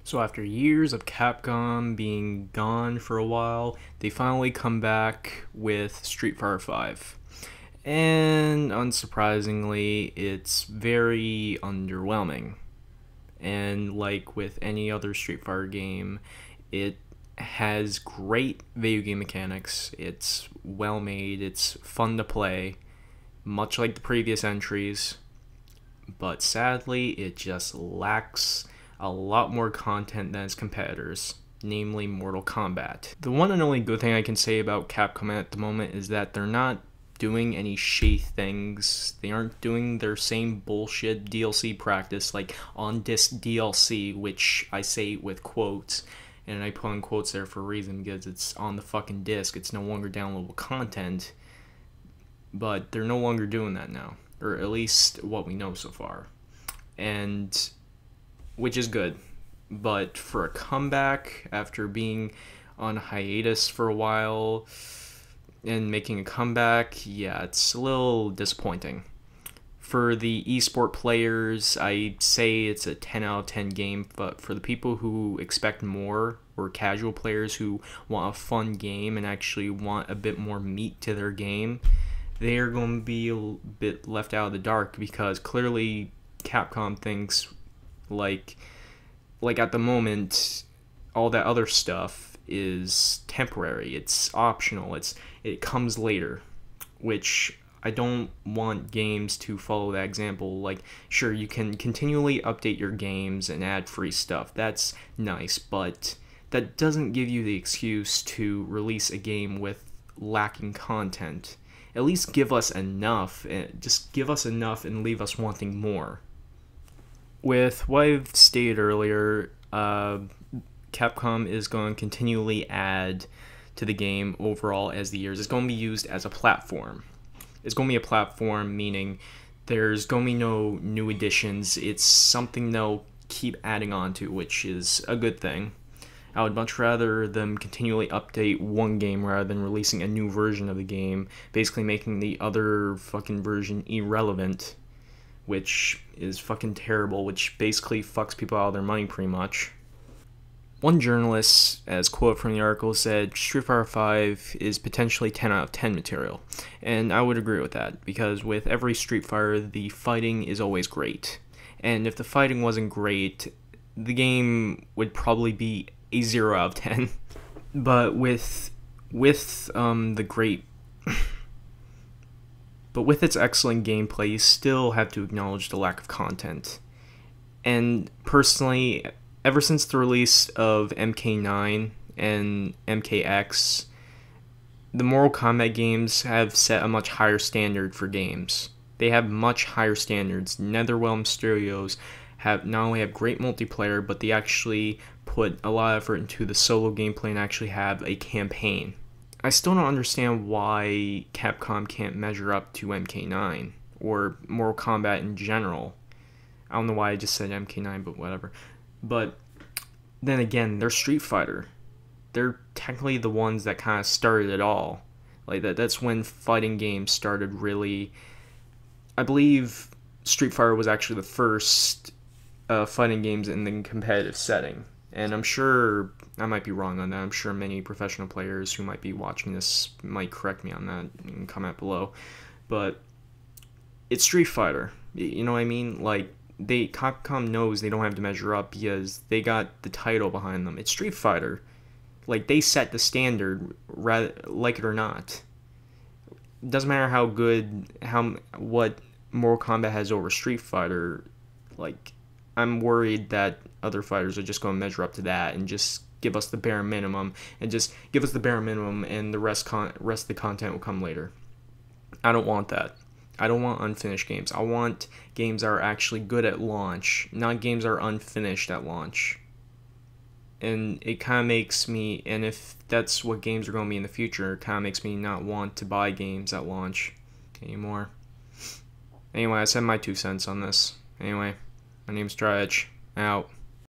So after years of Capcom being gone for a while, they finally come back with Street Fighter V. And unsurprisingly, it's very underwhelming. And like with any other Street Fighter game, it has great video game mechanics. It's well made, it's fun to play, much like the previous entries. But sadly, it just lacks a lot more content than its competitors, namely Mortal Kombat. The one and only good thing I can say about Capcom at the moment is that they're not doing any shady things. They aren't doing their same bullshit DLC practice like on disc DLC, which I say with quotes, and I put in quotes there for a reason because it's on the fucking disc. It's no longer downloadable content, but they're no longer doing that now, or at least what we know so far, and which is good. But for a comeback after being on hiatus for a while and making a comeback, yeah, it's a little disappointing. For the esport players, I say it's a 10 out of 10 game, but for the people who expect more, or casual players who want a fun game and actually want a bit more meat to their game, they are going to be a bit left out of the dark, because clearly Capcom thinks like at the moment all that other stuff is temporary, it's optional, it comes later, which I don't want games to follow that example. Like, sure, you can continually update your games and add free stuff, that's nice, but that doesn't give you the excuse to release a game with lacking content. At least give us enough, just give us enough and leave us wanting more. With what I've stated earlier, Capcom is going to continually add to the game overall as the years. It's going to be used as a platform. It's going to be a platform, meaning there's going to be no new additions. It's something they'll keep adding on to, which is a good thing. I would much rather them continually update one game rather than releasing a new version of the game, basically making the other fucking version irrelevant, which is fucking terrible, which basically fucks people out of their money pretty much. One journalist, as quote from the article, said Street Fighter V is potentially 10 out of 10 material, and I would agree with that, because with every Street Fighter, the fighting is always great, and if the fighting wasn't great, the game would probably be a 0 out of 10. But with the great but with its excellent gameplay, you still have to acknowledge the lack of content. And personally, ever since the release of MK9 and MKX, the Mortal Kombat games have set a much higher standard for games. They have much higher standards. NetherRealm Studios not only have great multiplayer, but they actually put a lot of effort into the solo gameplay and actually have a campaign. I still don't understand why Capcom can't measure up to MK9 or Mortal Kombat in general. I don't know why I just said MK9, but whatever. But then again, they're Street Fighter. They're technically the ones that kind of started it all. Like that's when fighting games started really. I believe Street Fighter was actually the first fighting games in the competitive setting. And I'm sure, I might be wrong on that, I'm sure many professional players who might be watching this might correct me on that and comment below. But it's Street Fighter, you know what I mean? Like, Capcom knows they don't have to measure up because they got the title behind them. It's Street Fighter. Like, they set the standard, like it or not. It doesn't matter how good, what Mortal Kombat has over Street Fighter. Like, I'm worried that other fighters are just going to measure up to that and just give us the bare minimum, and the rest of the content will come later. I don't want that. I don't want unfinished games. I want games that are actually good at launch, not games that are unfinished at launch. And it kind of makes me, and if that's what games are going to be in the future, it kind of makes me not want to buy games at launch anymore. Anyway, I said my 2 cents on this. Anyway, my name's Dry Edge. Out.